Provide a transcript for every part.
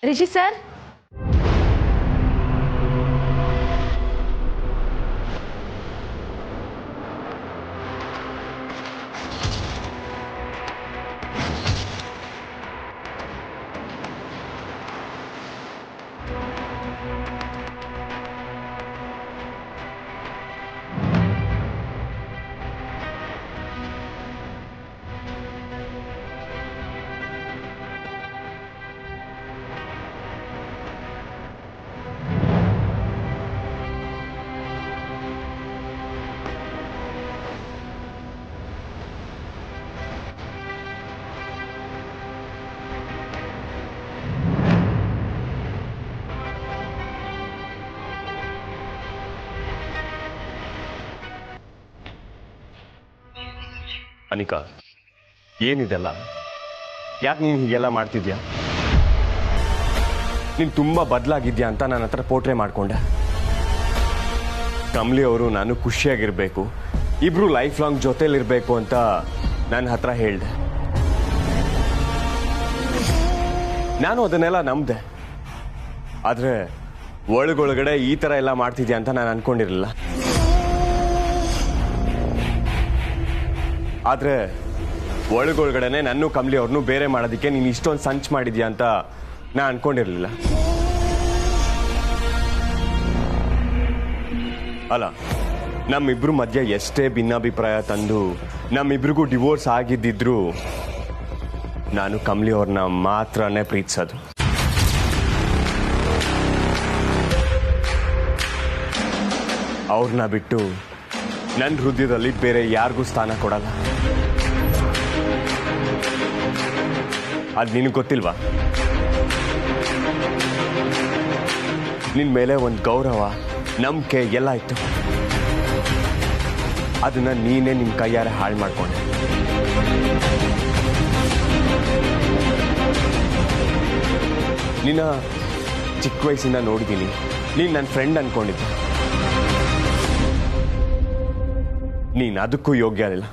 Rishi sir, Anika, ಏನಿದೆಲ್ಲ? ಯಾಕೆ ನೀನು ಹೀಗೆಲ್ಲ ಮಾಡ್ತಿದ್ಯಾ? ನೀನು ತುಂಬ ಬದಲಾಗಿದ್ಯಾ ಅಂತ ನನ್ನ ಹತ್ರ ಪೋಟ್ರೆ ಮಾಡಿಕೊಂಡೆ. ಕಮಲಿ ಅವರು ನಾನು ಖುಷಿಯಾಗಿರಬೇಕು, ಇಬ್ರು ಲೈಫ್ ಲಾಂಗ್ ಜೊತೆಲಿರಬೇಕು ಅಂತ ನನ್ನ ಹತ್ರ ಹೇಳಿದೆ. ನಾನು ಅದನ್ನೆಲ್ಲ ನಂಬಿದೆ. ಆದರೆ ಒಳಗೊಳಗಡೆ ಈ ಥರ ಎಲ್ಲ ಮಾಡ್ತಿದ್ಯಾ ಅಂತ ನಾನು ಅನ್ಕೊಂಡಿರಲಿಲ್ಲ. ಆದರೆ ಒಳಗೊಳಗಡೆನೆ ನನ್ನೂ ಕಮಲಿ ಅವ್ರನ್ನೂ ಬೇರೆ ಮಾಡೋದಕ್ಕೆ ನೀನು ಇಷ್ಟೊಂದು ಸಂಚು ಮಾಡಿದ್ಯಾ ಅಂತ ನಾನು ಅನ್ಕೊಂಡಿರಲಿಲ್ಲ. ಅಲ್ಲ, ನಮ್ಮಿಬ್ರು ಮಧ್ಯೆ ಎಷ್ಟೇ ಭಿನ್ನಾಭಿಪ್ರಾಯ ತಂದು ನಮ್ಮಿಬ್ರಿಗೂ ಡಿವೋರ್ಸ್ ಆಗಿದ್ದಿದ್ರು ನಾನು ಕಮಲಿ ಅವ್ರನ್ನ ಮಾತ್ರನೇ ಪ್ರೀತಿಸೋದು. ಅವ್ರನ್ನ ಬಿಟ್ಟು ನನ್ನ ಹೃದಯದಲ್ಲಿ ಬೇರೆ ಯಾರಿಗೂ ಸ್ಥಾನ ಕೊಡಲ್ಲ. ಅದು ನಿನಗೆ ಗೊತ್ತಿಲ್ವಾ? ನಿನ್ನ ಮೇಲೆ ಒಂದು ಗೌರವ, ನಂಬಿಕೆ ಎಲ್ಲ ಇತ್ತು. ಅದನ್ನ ನೀನೇ ನಿಮ್ಮ ಕೈಯಾರೆ ಹಾಳು ಮಾಡ್ಕೊಂಡೆ. ನಿನ್ನ ಚಿಕ್ಕ ವಯಸ್ಸಿಂದ ನೋಡಿದ್ದೀನಿ. ನೀನು ನನ್ನ ಫ್ರೆಂಡ್ ಅನ್ಕೊಂಡಿದ್ದೆ. ನೀನು ಅದಕ್ಕೂ ಯೋಗ್ಯ ಇಲ್ಲ.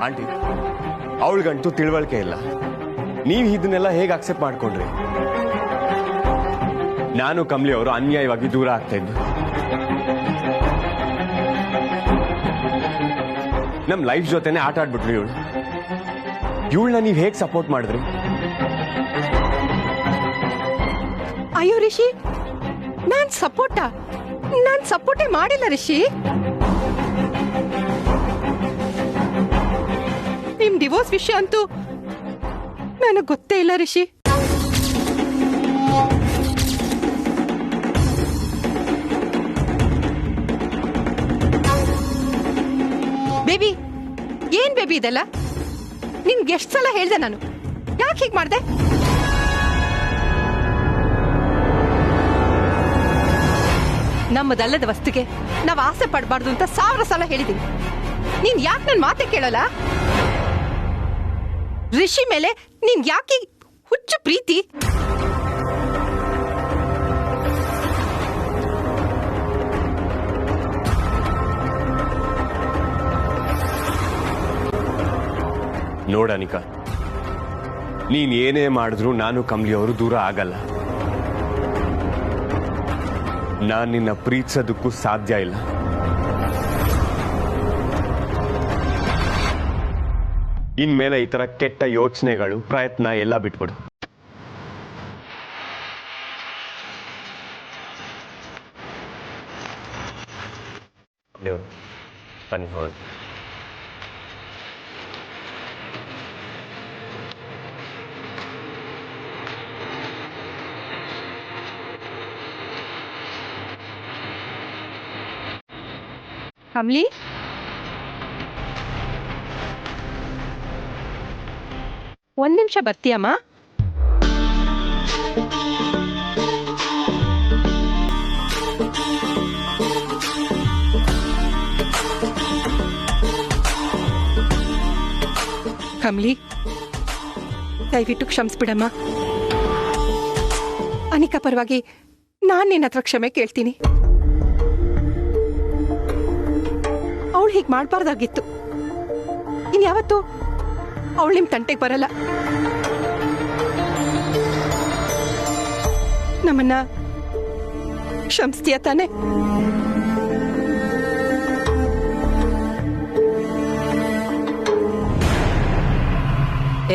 ಆಂಟಿ, ಅವಳಿಗಂತೂ ತಿಳುವಳಿಕೆ ಇಲ್ಲ. ನೀವು ಇದನ್ನೆಲ್ಲ ಹೇಗೆ ಅಕ್ಸೆಪ್ಟ್ ಮಾಡ್ಕೊಂಡ್ರಿ? ನಾನು ಕಮಲಿ ಅವರು ಅನ್ಯಾಯವಾಗಿ ದೂರ ಆಗ್ತಾ ಇದ್ದೆ. ನಮ್ಮ ಲೈಫ್ ಜೊತೆನೆ ಆಟ ಆಡ್ಬಿಟ್ರಿ ಇವಳು. ಇವಳನ್ನ ನೀವು ಹೇಗೆ ಸಪೋರ್ಟ್ ಮಾಡಿದ್ರಿ? ಅಯ್ಯೋ ರಿಷಿ, ನಾನ್ ಸಪೋರ್ಟೇ ಮಾಡಿಲ್ಲ ರಿಷಿ. ನಿಮ್ ಡಿವೋರ್ಸ್ ವಿಷಯ ಅಂತೂ ನನಗೆ ಗೊತ್ತೇ ಇಲ್ಲ ರಿಷಿ. ಬೇಬಿ, ಏನ್ ಬೇಬಿ ಇದೆಲ್ಲ? ನಿನ್ಗೆ ಎಷ್ಟು ಸಲ ಹೇಳ್ದೆ ನಾನು, ಯಾಕೆ ಹೀಗೆ ಮಾಡ್ದೆ? ನಮ್ಮದಲ್ಲದ ವಸ್ತುಗೆ ನಾವು ಆಸೆ ಪಡಬಾರ್ದು ಅಂತ 1000 ಸಲ ಹೇಳಿದೀನಿ. ನೀನ್ ಯಾಕೆ ನನ್ನ ಮಾತೆ ಕೇಳಲ್ಲ? ರಿಷಿ ಮೇಲೆ ನೀನ್ ಯಾಕೆ ಹುಚ್ಚು ಪ್ರೀತಿ? ನೋಡ ಅನಿಕಾ, ನೀನ್ ಏನೇ ಮಾಡಿದ್ರು ನಾನು ಕಮಲಿ ಅವರು ದೂರ ಆಗಲ್ಲ. ನಾನು ನಿನ್ನ ಪ್ರೀತಿಸೋದಕ್ಕೂ ಸಾಧ್ಯ ಇಲ್ಲ. ಇನ್ಮೇಲೆ ಈ ತರ ಕೆಟ್ಟ ಯೋಚನೆಗಳು, ಪ್ರಯತ್ನ ಎಲ್ಲ ಬಿಟ್ಬಿಡು. ಬನ್ನಿ ಹೋಗಿ. ಕಮಲಿ, ಒಂದ್ ನಿಮಿಷ ಬರ್ತೀಯಮ್ಮ? ಕಮಲಿ, ದಯವಿಟ್ಟು ಕ್ಷಮಿಸ್ಬಿಡಮ್ಮ. ಅನಿಕಾ ಪರವಾಗಿ ನಾನ್ ನಿನ್ನ ಹತ್ರ ಕ್ಷಮೆ ಕೇಳ್ತೀನಿ. ಅವಳು ಹೀಗೆ ಮಾಡಬಾರ್ದಾಗಿತ್ತು. ಇನ್ಯಾವತ್ತು ಅವಳು ನಿಮ್ಮ ತಂಟೆಗೆ ಬರಲ್ಲ. ನಮ್ಮನ್ನ ಕ್ಷಮಿಸ್ತೀಯ ತಾನೆ?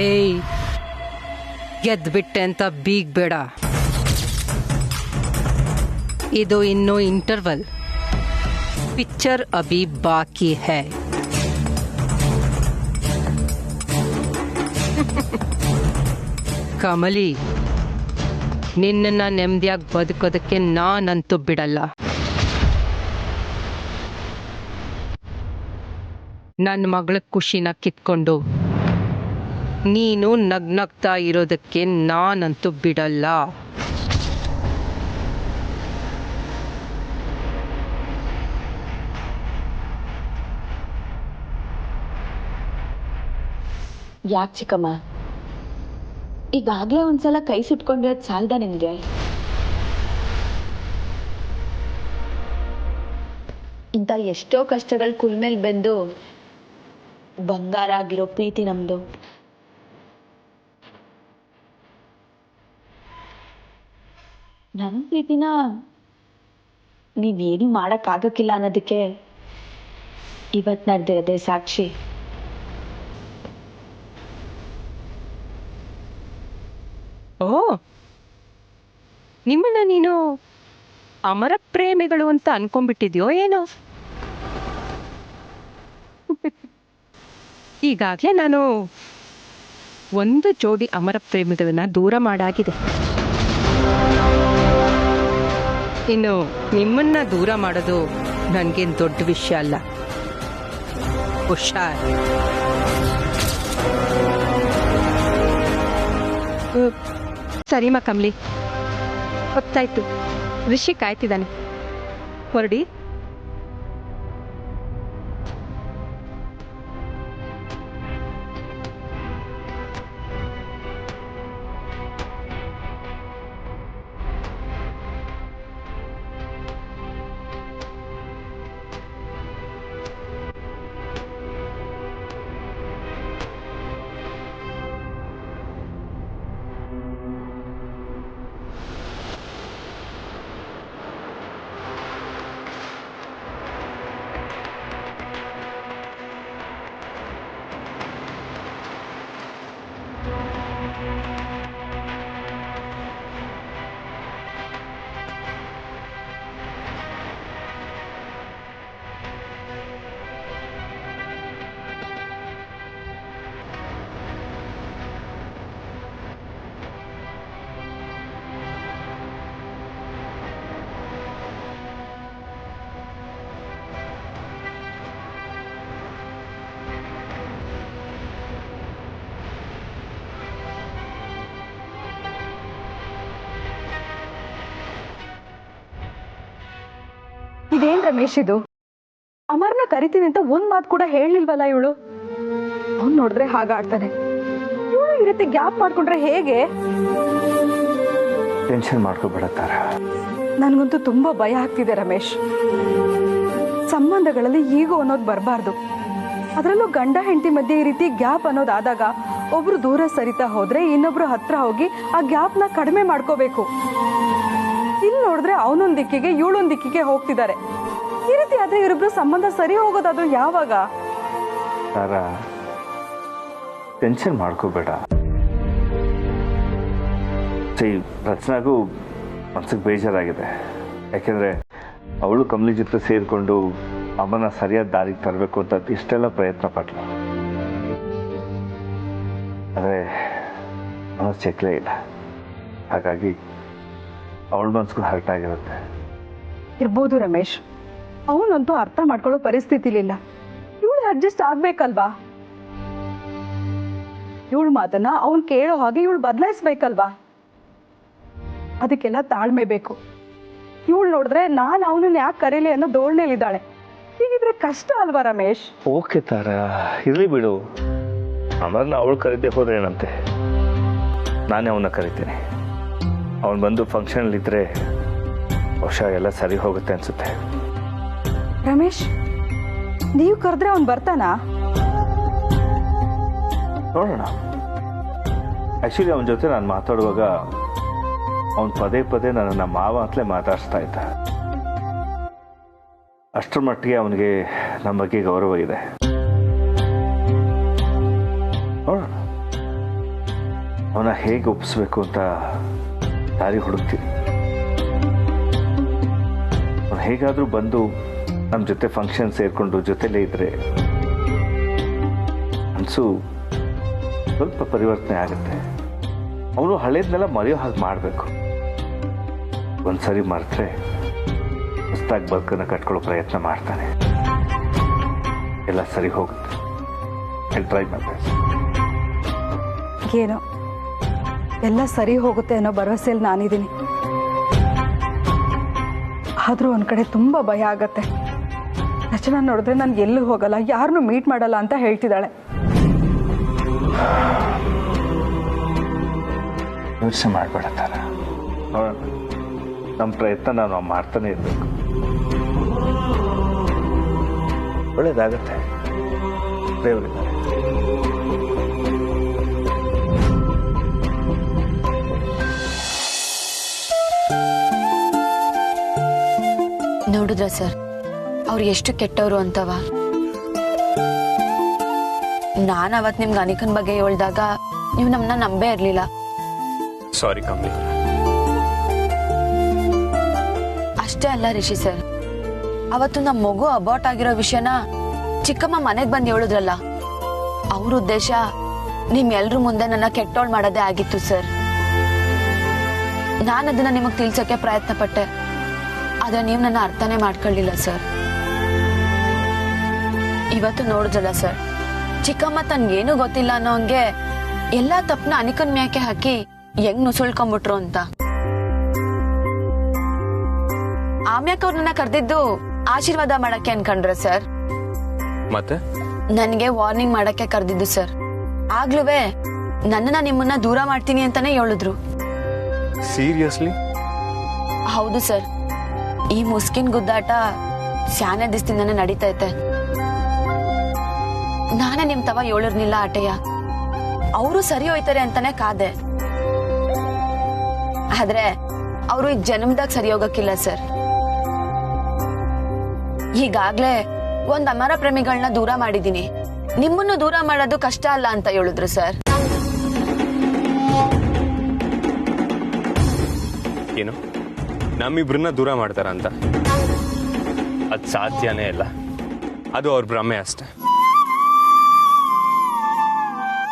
ಏಯ್, ಗೆದ್ಬಿಟ್ಟೆ ಅಂತ ಬೀಗ್ಬೇಡ. ಇದು ಇನ್ನೂ ಇಂಟರ್ವಲ್. ಪಿಕ್ಚರ್ ಅಭಿ ಬಾಕಿ ಹೈ. ಕಮಲಿ, ನಿನ್ನನ್ನ ನೆಮ್ಮದಿಯಾಗಿ ಬದುಕೋದಕ್ಕೆ ನಾನಂತೂ ಬಿಡಲ್ಲ. ನನ್ನ ಮಗಳ ಖುಷಿನ ಕಿತ್ಕೊಂಡು ನೀನು ನಗ್ನಗ್ತಾ ಇರೋದಕ್ಕೆ ನಾನಂತೂ ಬಿಡಲ್ಲ. ಯಾಕೆ ಚಿಕ್ಕಮ್ಮ, ಈಗಾಗಲೇ ಒಂದ್ಸಲ ಕೈ ಸುಟ್ಕೊಂಡಿರೋದು ಸಾಲ್ದ ನಿನ್ಗೆ? ಇಂಥ ಎಷ್ಟೋ ಕಷ್ಟಗಳು ಕುಲ್ಮೇಲೆ ಬೆಂದು ಬಂಗಾರ ಆಗಿರೋ ಪ್ರೀತಿ ನಮ್ದು. ನನ್ನ ಪ್ರೀತಿನ ನೀವೇನು ಮಾಡೋಕ್ಕಾಗಕ್ಕಿಲ್ಲ ಅನ್ನೋದಕ್ಕೆ ಇವತ್ತು ನಡೆದಿರೋದೇ ಸಾಕ್ಷಿ. ಓ, ನಿಮ್ಮನ್ನ ನೀನು ಅಮರ ಪ್ರೇಮಿಗಳು ಅಂತ ಅನ್ಕೊಂಡ್ಬಿಟ್ಟಿದ್ಯೋ ಏನೋ? ಈಗಾಗಲೇ ನಾನು ಒಂದು ಜೋಡಿ ಅಮರ ಪ್ರೇಮಿಗಳನ್ನ ದೂರ ಮಾಡಾಗಿದೆ. ಇನ್ನು ನಿಮ್ಮನ್ನ ದೂರ ಮಾಡೋದು ನನಗೇನು ದೊಡ್ಡ ವಿಷಯ ಅಲ್ಲ. ಹುಷಾರ್. ಸರಿಮಾ ಕಮಲಿ, ಹೊತ್ತಾಯ್ತು. ಋಷಿ ಕಾಯ್ತಿದ್ದಾನೆ, ಹೊರಡಿ. ಇದೇನ್ ರಮೇಶ್ ಇದು? ಅಮರ್ನ ಕರಿತೀನಿ ಅಂತ ಒಂದ್ ಮಾತು ಕೂಡ ಹೇಳಿಲ್ವಲ್ಲ ಇವಳು. ಅವ್ನ್ ನೋಡಿದ್ರೆ ಹಾಗಾಡ್ತಾನೆ. ಇವಳು ಈ ರೀತಿ ಗ್ಯಾಪ್ ಮಾಡ್ಕೊಂಡ್ರೆ ಹೇಗೆ? ಟೆನ್ಷನ್ ಮಾಡ್ಕೋಬೇಡ ತಾರ. ನನ್ಗಂತೂ ತುಂಬಾ ಭಯ ಆಗ್ತಿದೆ ರಮೇಶ್. ಸಂಬಂಧಗಳಲ್ಲಿ ಈಗೋ ಅನ್ನೋದು ಬರಬಾರ್ದು. ಅದರಲ್ಲೂ ಗಂಡ ಹೆಂಡತಿ ಮಧ್ಯೆ ಈ ರೀತಿ ಗ್ಯಾಪ್ ಅನ್ನೋದಾದಾಗ ಒಬ್ರು ದೂರ ಸರಿತಾ ಹೋದ್ರೆ ಇನ್ನೊಬ್ರು ಹತ್ರ ಹೋಗಿ ಆ ಗ್ಯಾಪ್ನ ಕಡಿಮೆ ಮಾಡ್ಕೋಬೇಕು. ಇಲ್ಲಿ ನೋಡಿದ್ರೆ ಅವನೊಂದ್ ದಿಕ್ಕಿಗೆ ಇವಳೊಂದ್ ದಿಕ್ಕಿಗೆ ಹೋಗ್ತಿದ್ದಾರೆ. ಈ ರೀತಿ ಆದ್ರೆ ಇವರಿಬ್ರು ಸಂಬಂಧ ಸರಿ ಹೋಗೋದಾದ್ರೂ ಯಾವಾಗ? ತಾರ, ಟೆನ್ಷನ್ ಮಾಡ್ಕೋಬೇಡ. ರಚನಾಗೂ ಮನ್ಸಿಗೆ ಬೇಜಾರಾಗಿದೆ. ಯಾಕೆಂದ್ರೆ ಅವಳು ಕಮಲಿ ಜೊತೆ ಸೇರಿಕೊಂಡು ಅಮ್ಮನ ಸರಿಯಾದ ದಾರಿಗೆ ತರಬೇಕು ಅಂತ ಇಷ್ಟೆಲ್ಲ ಪ್ರಯತ್ನ ಪಟ್ಲು. ಆದರೆ ಮನಸ್ಸು ಚೆಕ್ಲೇ ಇಲ್ಲ. ಹಾಗಾಗಿ ಅವಳ ಮನ್ಸಿಗೂ ಹರ್ಟ್ ಆಗಿರುತ್ತೆ. ಇರ್ಬೋದು ರಮೇಶ್. ಅವನಂತೂ ಅರ್ಥ ಮಾಡ್ಕೊಳ್ಳೋ ಪರಿಸ್ಥಿತಿಲಿಲ್ಲ. ಇವಳು ಅಡ್ಜಸ್ಟ್ ಆಗ್ಬೇಕಲ್ವಾ? ಇವಳ ಮಾತನ್ನ ಅವನ್ ಕೇಳೋ ಹಾಗೆ ಇವಳು ಬದಲಾಯಿಸ್ಬೇಕಲ್ವಾ? ಅದಕ್ಕೆಲ್ಲ ತಾಳ್ಮೆ ಬೇಕು. ಇವಳು ನೋಡಿದ್ರೆ ನಾನು ಅವನನ್ನ ಯಾಕೆ ಕರೀಲಿ ಅನ್ನೋ ದೋಳ್ನೇಲಿದ್ದಾಳೆ. ಹೀಗಿದ್ರೆ ಕಷ್ಟ ಅಲ್ವಾ ರಮೇಶ್? ಓಕೆ ತಾರ, ಇರಲಿ ಬಿಡು. ಅಮರ್ನ ಅವಳು ಕರೀದೆ ಹೋದ್ರೆ ಏನಂತೆ, ನಾನೇ ಅವನ್ನ ಕರಿತೀನಿ. ಅವನು ಬಂದು ಫಂಕ್ಷನಲ್ಲಿದ್ದರೆ ಬಹುಶಃ ಎಲ್ಲ ಸರಿ ಹೋಗುತ್ತೆ ಅನ್ಸುತ್ತೆ. ರಮೇಶ್, ನೀವು ಕರೆದ್ರೆ ಅವ್ನು ಬರ್ತಾನಾ? ನೋಡೋಣ. ಆ್ಯಕ್ಚುಲಿ ಅವನ ಜೊತೆ ನಾನು ಮಾತಾಡುವಾಗ ಅವನು ಪದೇ ಪದೇ ನನ್ನನ್ನು ಮಾವ ಅಂತಲೇ ಮಾತಾಡಿಸ್ತಾ ಇದ್ದ. ಅಷ್ಟರ ಮಟ್ಟಿಗೆ ಅವನಿಗೆ ನಮ್ಮ ಬಗ್ಗೆ ಗೌರವ ಇದೆ. ನೋಡೋಣ ಅವನ ಹೇಗೆ ಒಪ್ಪಿಸ್ಬೇಕು ಅಂತ ದಾರಿ ಹುಡುಕ್ತೀನಿ. ಅವನು ಹೇಗಾದರೂ ಬಂದು ನಮ್ಮ ಜೊತೆ ಫಂಕ್ಷನ್ ಸೇರಿಕೊಂಡು ಜೊತೆಲೇ ಇದ್ರೆ ಮನಸ್ಸು ಸ್ವಲ್ಪ ಪರಿವರ್ತನೆ ಆಗುತ್ತೆ. ಅವನು ಹಳೇದನ್ನೆಲ್ಲ ಮರೆಯೋ ಹಾಗೆ ಮಾಡಬೇಕು. ಒಂದ್ಸರಿ ಮರೆತರೆ ಹೊಸದಾಗಿ ಬದುಕನ್ನು ಕಟ್ಕೊಳ್ಳೋ ಪ್ರಯತ್ನ ಮಾಡ್ತಾನೆ. ಎಲ್ಲ ಸರಿ ಹೋಗುತ್ತೆ. I try my best. ಏನೋ ಎಲ್ಲ ಸರಿ ಹೋಗುತ್ತೆ ಅನ್ನೋ ಭರವಸೆಯಲ್ಲಿ ನಾನಿದ್ದೀನಿ. ಆದರೂ ಒಂದು ಕಡೆ ತುಂಬ ಭಯ ಆಗತ್ತೆ. ರಚನಾ ನೋಡಿದ್ರೆ ನಾನು ಎಲ್ಲೂ ಹೋಗಲ್ಲ, ಯಾರನ್ನೂ ಮೀಟ್ ಮಾಡಲ್ಲ ಅಂತ ಹೇಳ್ತಿದ್ದಾಳೆ. ಯೋಚನೆ ಮಾಡಬೇಡ ತಾರ. ನೋಡೋಣ, ನಮ್ಮ ಪ್ರಯತ್ನ ನಾವು ಮಾಡ್ತಾನೆ ಇರಬೇಕು. ಒಳ್ಳೇದಾಗತ್ತೆ. ದೇವರಿದ್ದಾರೆ. ನೋಡಿದ್ರ ಸರ್ ಅವ್ರು ಎಷ್ಟು ಕೆಟ್ಟವರು ಅಂತವ. ನಾನು ಅವತ್ತು ನಿಮ್ಗೆ ಅನಿಕನ್ ಬಗ್ಗೆ ಹೇಳ್ದಾಗ ನೀವು ನಮ್ಮನ್ನ ನಂಬೇ ಇರಲಿಲ್ಲ. ಸಾರಿ ಕಮಲಿ. ಅಷ್ಟೇ ಅಲ್ಲ ರಿಷಿ ಸರ್, ಅವತ್ತು ನಮ್ಮ ಮಗು ಅಬಾರ್ಟ್ ಆಗಿರೋ ವಿಷಯನ ಚಿಕ್ಕಮ್ಮ ಮನೆಗೆ ಬಂದು ಹೇಳಿದ್ರಲ್ಲ, ಅವ್ರ ಉದ್ದೇಶ ನಿಮ್ಮೆಲ್ರ ಮುಂದೆ ನನ್ನ ಕೆಟ್ಟೋಳ್ ಮಾಡೋದೇ ಆಗಿತ್ತು ಸರ್. ನಾನು ಅದನ್ನ ನಿಮಗೆ ತಿಳ್ಸೋಕೆ ಪ್ರಯತ್ನ ಪಟ್ಟೆ, ಆದ್ರೆ ನೀವು ನನ್ನ ಅರ್ಥನೇ ಮಾಡ್ಕೊಳ್ಳಿಲ್ಲ ಸರ್. ಇವತ್ತು ನೋಡಿದ್ರಲ್ಲ ಸರ್, ಚಿಕ್ಕಮ್ಮ ತನ್ಗೇನು ಗೊತ್ತಿಲ್ಲ ಅನ್ನೋ ಹಂಗೆ ಎಲ್ಲಾ ತಪ್ಪನ ಅನಿಕನ್ ಮ್ಯಾಕೆ ಹಾಕಿ ಹೆಂಗ್ ನುಸುಳ್ಕೊಂಡ್ಬಿಟ್ರು ಅಂತ. ಆಮ್ಯಾಕ ಅವ್ರನ್ನ ಕರೆದಿದ್ದು ಆಶೀರ್ವಾದ ಮಾಡಕ್ಕೆ ಅನ್ಕೊಂಡ್ರೆ ಸರ್? ಮತ್ತೆ ನನ್ಗೆ ವಾರ್ನಿಂಗ್ ಮಾಡಕ್ಕೆ ಕರೆದಿದ್ದು ಸರ್. ಆಗ್ಲೂವೆ ನನ್ನನ್ನ ನಿಮ್ಮನ್ನ ದೂರ ಮಾಡ್ತೀನಿ ಅಂತಾನೆ ಹೇಳಿದ್ರು. ಸೀರಿಯಸ್ಲಿ? ಹೌದು ಸರ್. ಈ ಮುಸ್ಕಿನ್ ಗುದ್ದಾಟ ಸ್ಯಾನೆ ದಿಸ್ತಿಂದಾನೆ ನಡೀತೈತೆ. ನಾನೇ ನಿಮ್ ತವ ಹೇಳಿರ್ನಿಲ್ಲ ಆಟಯ್ಯ, ಅವರು ಸರಿ ಹೋಯ್ತಾರೆ ಅಂತಾನೆ ಕಾದೆ. ಆದ್ರೆ ಅವರು ಈ ಜನ್ಮದಾಗ ಸರಿ ಹೋಗಕ್ಕಿಲ್ಲ ಸರ್. ಈಗಾಗ್ಲೇ ಒಂದ್ ಅಮರ ಪ್ರೇಮಿಗಳನ್ನ ದೂರ ಮಾಡಿದೀನಿ, ನಿಮ್ಮನ್ನು ದೂರ ಮಾಡೋದು ಕಷ್ಟ ಅಲ್ಲ ಅಂತ ಹೇಳಿದ್ರು ಸರ್. ಏನು ನಮ್ಮಿಬ್ರನ್ನ ದೂರ ಮಾಡ್ತಾರ ಅಂತ? ಅದು ಸಾಧ್ಯನೇ ಇಲ್ಲ. ಅದು ಅವ್ರ ಭ್ರಮೆ ಅಷ್ಟೆ.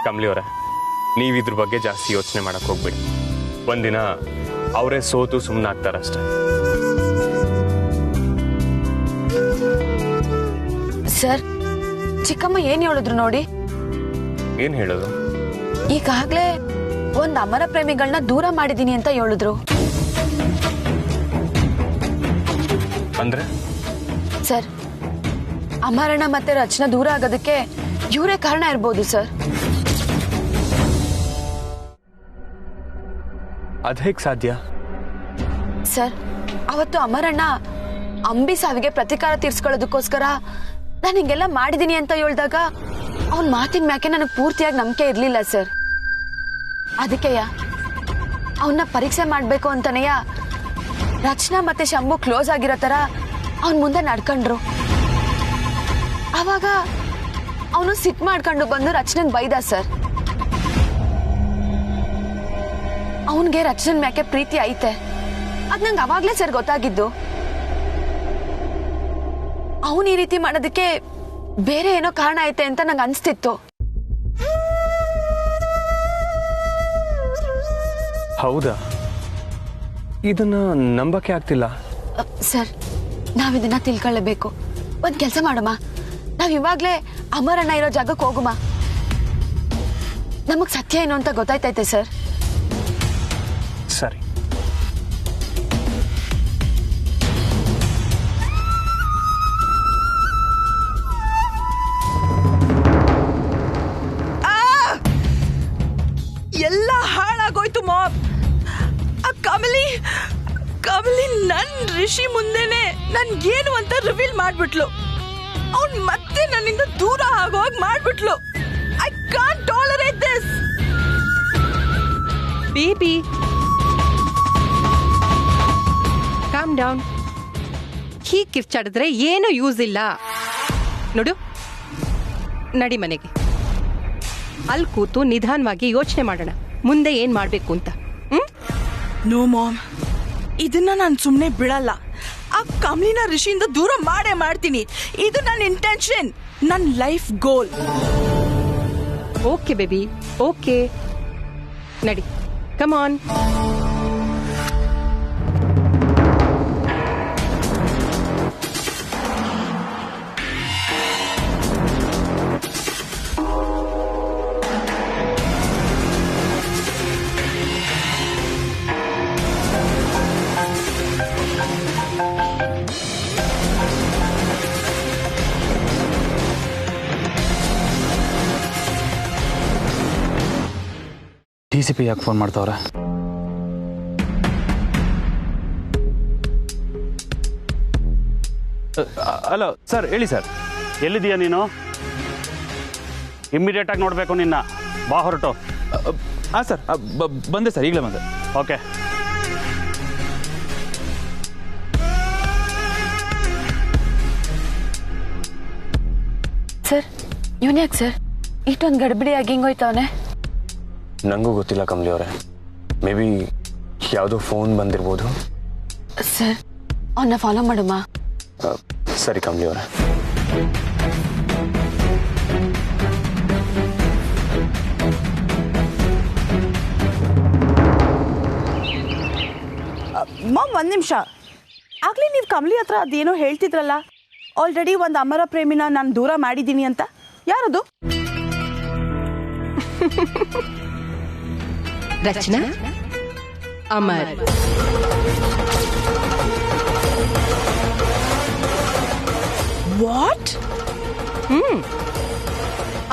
ಕಮಲಿ ಅವರೇ, ನೀವಿದ್ರ ಬಗ್ಗೆ ಜಾಸ್ತಿ ಯೋಚನೆ ಮಾಡಕ್ ಹೋಗ್ಬೇಡಿ. ಒಂದಿನ ಅವರೇ ಸೋತು ಸುಮ್ಮನಾಗ್ತಾರಷ್ಟೆ. ಸರ್, ಚಿಕ್ಕಮ್ಮ ಏನ್ ಹೇಳಿದ್ರು ನೋಡಿ. ಏನ್ ಹೇಳೋದು? ಈಗಾಗ್ಲೇ ಒಂದ್ ಅಮರ ಪ್ರೇಮಿಗಳನ್ನ ದೂರ ಮಾಡಿದೀನಿ ಅಂತ ಹೇಳಿದ್ರು. ಅಂದ್ರೆ ಸರ್, ಅಮರಣ್ಣ ಮತ್ತೆ ರಚನಾ ದೂರ ಆಗೋದಕ್ಕೆ ಇವರೇ ಕಾರಣ ಇರ್ಬೋದು ಸರ್. ಅದ್ ಹೇಗ್ ಸಾಧ್ಯ? ಸರ್, ಅವತ್ತು ಅಮರಣ್ಣ ಅಂಬಿ ಸಾವಿಗೆ ಪ್ರತೀಕಾರ ತೀರ್ಸ್ಕೊಳ್ಳೋದಕ್ಕೋಸ್ಕರ ನಾನು ಹಿಂಗೆಲ್ಲ ಮಾಡಿದೀನಿ ಅಂತ ಹೇಳಿದಾಗ ಅವನ್ ಮಾತಿನ ಮ್ಯಾಕೆ ನನಗೆ ಪೂರ್ತಿಯಾಗಿ ನಂಬಿಕೆ ಇರ್ಲಿಲ್ಲ ಸರ್. ಅದಕ್ಕೆಯ ಅವನ್ನ ಪರೀಕ್ಷೆ ಮಾಡ್ಬೇಕು ಅಂತಾನೆಯ ರಚನಾ ಮತ್ತೆ ಶಂಭು ಕ್ಲೋಸ್ ಆಗಿರೋ ತರ ಅವನ್ ಮುಂದೆ ನಡ್ಕೊಂಡ್ರು. ಅವಾಗ ಅವನು ಸಿಟ್ ಮಾಡ್ಕೊಂಡು ಬಂದು ರಚನನ್ ಬೈದ ಸರ್. ಅವನ್ಗೆ ರಚನನ್ ಮ್ಯಾಕೆ ಪ್ರೀತಿ ಐತೆ, ಅದ್ ನಂಗೆ ಅವಾಗ್ಲೇ ಸರ್ ಗೊತ್ತಾಗಿದ್ದು. ಅವನ್ ಈ ರೀತಿ ಮಾಡೋದಕ್ಕೆ ಬೇರೆ ಏನೋ ಕಾರಣ ಐತೆ ಅಂತ ನಂಗೆ ಅನ್ಸ್ತಿತ್ತು. ಹೌದಾ? ಇದನ್ನ ನಂಬಕ್ಕೆ ಆಗ್ತಿಲ್ಲ ಸರ್. ನಾವಿದನ್ನ ತಿಳ್ಕೊಳ್ಳೇಬೇಕು. ಒಂದ್ ಕೆಲ್ಸ ಮಾಡಮ್ಮ, ನಾವ್ ಇವಾಗ್ಲೇ ಅಮರಣ್ಣ ಇರೋ ಜಾಗಕ್ಕೆ ಹೋಗುಮ. ನಮಗ್ ಸತ್ಯ ಏನು ಅಂತ ಗೊತ್ತಾಯ್ತೈತೆ ಸರ್. ಸರಿ. ಎಲ್ಲ ಹಾಳಾಗೋಯ್ತು ಮಾಮ್. ಕಮಲಿ ನನ್ ರಿಷಿ ಮುಂದೆನೆ ನನ್ಗೇನು ಅಂತ ರಿವೀಲ್ ಮಾಡ್ಬಿಟ್ಲು. ಅವ್ನ್ ಮತ್ತೆ ನನ್ನಿಂದ ದೂರ ಆಗೋಗ್ ಮಾಡ್ಬಿಟ್ಲು. I can't tolerate this. Baby, calm down. ಹೀಗೆ ಕಿರ್ಚಾಡಿದ್ರೆ ಏನೂ ಯೂಸ್ ಇಲ್ಲ. ನೋಡು, ನಡಿ ಮನೆಗೆ. ಅಲ್ಲಿ ಕೂತು ನಿಧಾನವಾಗಿ ಯೋಚನೆ ಮಾಡೋಣ ಮುಂದೆ ಏನ್ ಮಾಡ್ಬೇಕು ಅಂತ. ನೋ ಮಾಮ್, ಇದನ್ನ ನಾನು ಸುಮ್ಮನೆ ಬಿಡಲ್ಲ. ಆ ಕಮಲಿನ ಋಷಿಯಿಂದ ದೂರ ಮಾಡೇ ಮಾಡ್ತೀನಿ. ಇದು ನನ್ನ ಇಂಟೆನ್ಷನ್, ನನ್ನ life goal. Okay baby, okay, ನಡಿ, ಕಮ್ ಆನ್. DCP ಯಾಕೆ ಫೋನ್ ಮಾಡ್ತಾವ್ರೆ? ಹಲೋ ಸರ್, ಹೇಳಿ ಸರ್. ಎಲ್ಲಿದೀಯ ನೀನು? ಇಮ್ಮಿಡಿಯೇಟಾಗಿ ನೋಡಬೇಕು ನಿನ್ನ. ಬಾ ಹೊರಟು. ಹಾಂ ಸರ್, ಬಂದೆ ಸರ್, ಈಗಲೇ ಬಂದೆ. ಓಕೆ. ಸರ್, ಇವನ್ಯಾಕೆ ಸರ್ ಇಷ್ಟೊಂದು ಗಡ್ಬಿಡಿಯಾಗಿ ಹಿಂಗೋಯ್ತವನೆ? ನನಗೂ ಗೊತ್ತಿಲ್ಲ ಕಮಲಿ ಅವರೇ. ಮೇ ಬಿ ಯಾವುದೋ ಫೋನ್ ಬಂದಿರ್ಬೋದು. ಸರ್, ಅವನ್ನ ಫಾಲೋ ಮಾಡುಮ್ಮ. ಸರಿ ಕಮಲಿ ಅವರೇ. ಮಾಮ್, ಒಂದು ನಿಮಿಷ. ಆಗ್ಲೇ ನೀವು ಕಮಲಿ ಹತ್ರ ಅದೇನೋ ಹೇಳ್ತಿದ್ರಲ್ಲ, ಆಲ್ರೆಡಿ ಒಂದು ಅಮರ ಪ್ರೇಮಿನ ನಾನು ದೂರ ಮಾಡಿದ್ದೀನಿ ಅಂತ. ಯಾರದು? ರಚನಾ, ಅಮರ್. ವಾಟ್?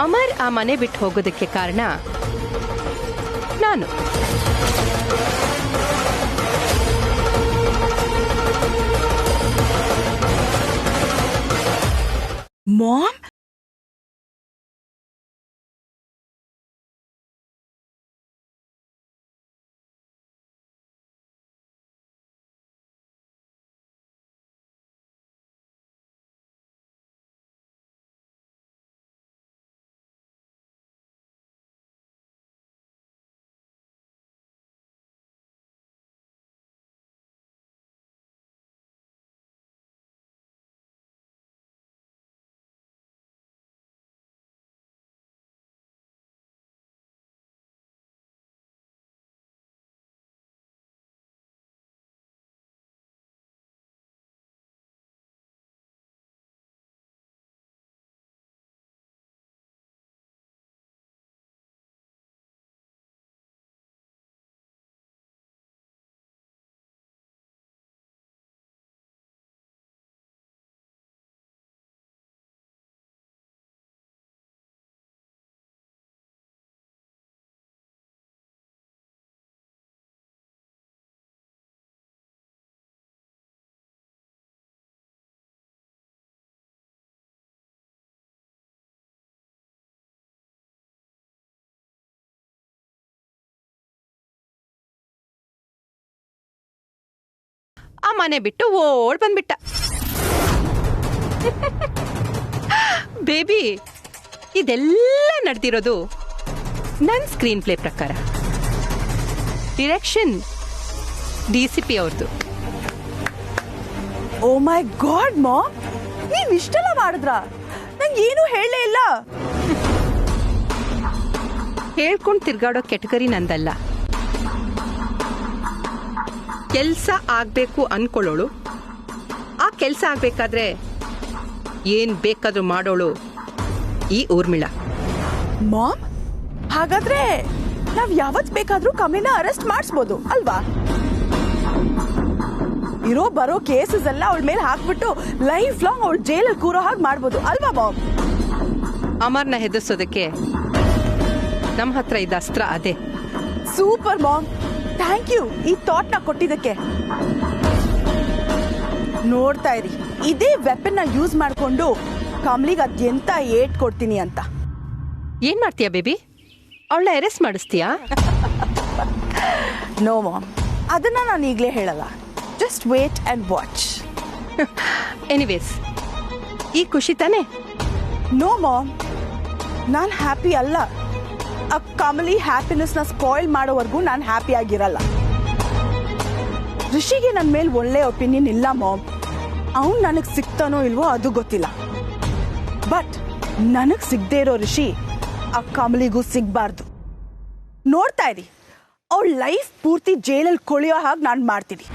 ಅಮರ್ ಆ ಮನೆ ಬಿಟ್ಟು ಹೋಗೋದಕ್ಕೆ ಕಾರಣ ನಾನು. ಮಾಮ್, ಆ ಮನೆ ಬಿಟ್ಟು ಓಡ್ ಬಂದ್ಬಿಟ್ಟ. ಬೇಬಿ, ಇದೆಲ್ಲ ನಡೆದಿರೋದು ನನ್ನ ಸ್ಕ್ರೀನ್ ಪ್ಲೇ ಪ್ರಕಾರ. ಡಿರೆಕ್ಷನ್ DCP ಅವ್ರದ್ದು. ಓ ಮೈ ಗಾಡ್ ಮಾಮ್, ನೀವ್ ಇಷ್ಟೆಲ್ಲ ಮಾಡಿದ್ರ? ನಂಗೆ ಏನು ಹೇಳಲೇ ಇಲ್ಲ. ಹೇಳ್ಕೊಂಡು ತಿರ್ಗಾಡೋ ಕೆಟಗರಿ ನಂದಲ್ಲ. ಕೆಲಸ ಆಗ್ಬೇಕು ಅನ್ಕೊಳ್ಳೋಳು, ಆ ಕೆಲಸ ಆಗ್ಬೇಕಾದ್ರೆ ಏನ್ ಬೇಕಾದ್ರೂ ಮಾಡೋಳು ಈ ಊರ್ಮಿಳ. ಮಾಮ್, ಹಾಗಾದ್ರೆ ನಾವ್ ಯಾವತ್ ಬೇಕಾದ್ರೂ ಕಮಲಿನ ಅರೆಸ್ಟ್ ಮಾಡಿಸ್ಬೋದು ಅಲ್ವಾ? ಇರೋ ಬರೋ ಕೇಸಸ್ ಎಲ್ಲ ಅವಳ ಮೇಲೆ ಹಾಕ್ಬಿಟ್ಟು ಲೈಫ್ ಲಾಂಗ್ ಅವಳು ಜೈಲಲ್ಲಿ ಕೂರೋ ಹಾಗೆ ಮಾಡ್ಬೋದು ಅಲ್ವಾ ಮಾಮ್? ಅಮರ್ನ ಹೆದರ್ಸೋದಕ್ಕೆ ನಮ್ಮ ಹತ್ರ ಇದ್ದ ಅಸ್ತ್ರ ಅದೇ. ಸೂಪರ್ ಮಾಮ್, ಥ್ಯಾಂಕ್ ಯು ಈ ಥಾಟ್ ನ ಕೊಟ್ಟಿದ್ದಕ್ಕೆ. ನೋಡ್ತಾ ಇರಿ, ಇದೇ ವೆಪನ್ ನ ಯೂಸ್ ಮಾಡ್ಕೊಂಡು ಕಮಲಿಗೆ ಅದೆಂತ ಏಟ್ ಕೊಡ್ತೀನಿ ಅಂತ. ಏನ್ ಮಾಡ್ತೀಯಾ ಬೇಬಿ? ಅವಳ ಅರೆಸ್ಟ್ ಮಾಡಿಸ್ತೀಯಾ? ನೋ ಮಾಮ್, ಅದನ್ನ ನಾನು ಈಗಲೇ ಹೇಳಲ್ಲ. Just wait and watch. Anyways ಈ ಖುಷಿ ತಾನೇ? ನೋ ಮಾಮ್, ನಾನು ಹ್ಯಾಪಿ ಅಲ್ಲ. ಆ ಕಮಲಿ ಹ್ಯಾಪಿನೆಸ್ನ ಸ್ಪಾಯ್ಲ್ ಮಾಡೋವರೆಗೂ ನಾನು ಹ್ಯಾಪಿ ಆಗಿರಲ್ಲ. ರಿಷಿಗೆ ನನ್ನ ಮೇಲೆ ಒಳ್ಳೆ ಒಪಿನಿಯನ್ ಇಲ್ಲ ಮಾಮ್. ಅವನು ನನಗೆ ಸಿಗ್ತಾನೋ ಇಲ್ವೋ ಅದು ಗೊತ್ತಿಲ್ಲ. ಬಟ್ ನನಗೆ ಸಿಗದೆ ಇರೋ ರಿಷಿ ಆ ಕಮಲಿಗೂ ಸಿಗಬಾರ್ದು. ನೋಡ್ತಾ ಇರಿ, ಅವಳ ಲೈಫ್ ಪೂರ್ತಿ ಜೈಲಲ್ಲಿ ಕೊಳೆಯೋ ಹಾಗೆ ನಾನು ಮಾಡ್ತೀನಿ.